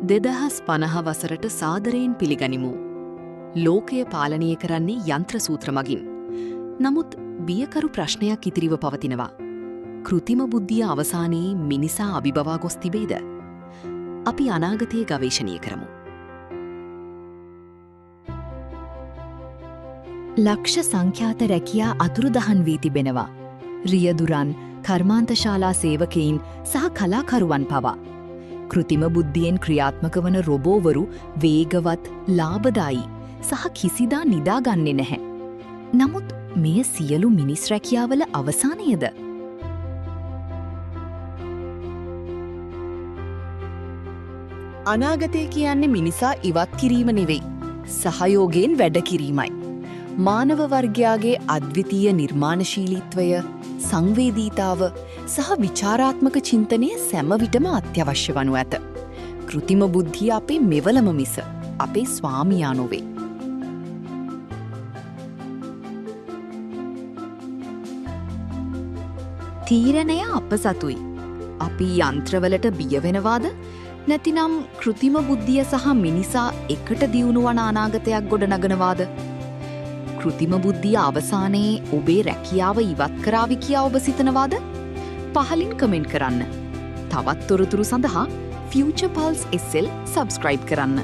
2050 වසරට සාදරයෙන් පිළිගනිමු. ලෝකය පාලනය කරන්නේ යන්ත්‍ර සූත්‍ර මගින්. නමුත් බියකරු ප්‍රශ්නයක් ඉතිරිව පවතිනවා. කෘතිම බුද්ධිය අවසානයේ මිනිසා අභිබවා ගොස් තිබේද? අපි අනාගතයේ ගවේෂණය කරමු. ලක්ෂ සංඛ්‍යාත රැකියා අතුරුදහන් වී තිබෙනවා. රියදුරන්, කර්මාන්තශාලා සේවකයින් සහ කලාකරුවන් පවා. කෘතිම බුද්ධියෙන් ක්‍රියාත්මක වන රොබෝවරු වේගවත්, ලාභදායී සහ කිසිදා නිදාගන්නේ නැහැ. නමුත් මෙය සියලු මිනිස් රැකියාවල අවසානයද? අනාගතය කියන්නේ මිනිසා ඉවත් කිරීම නෙවෙයි, සහයෝගයෙන් වැඩ කිරීමයි. මානව වර්ගයාගේ අද්විතීය නිර්මාණශීලීත්වය, සංවේදීතාව සහ විචාරාත්මක චින්තනය සෑම විටම අත්‍යවශ්‍ය වනු ඇත. කෘතිම බුද්ධිය අපේ මෙවලම මිස අපේ ස්වාමියා නොවේ. තීරණය අප සතුයි. අපි යන්ත්‍රවලට බිය වෙනවාද? නැතිනම් කෘතිම බුද්ධිය සහ මිනිසා එකට දියුණු වන අනාගතයක් ගොඩනගනවාද? කෘතිම බුද්ධිය අවසානයේ ඔබේ රැකියාව ඉවත් කරාවි කියා ඔබ සිතනවාද? පහලින් කමෙන්ට් කරන්න. තවත් තොරතුරු සඳහා Future Pulse SL සබ්ස්ක්‍රයිබ් කරන්න.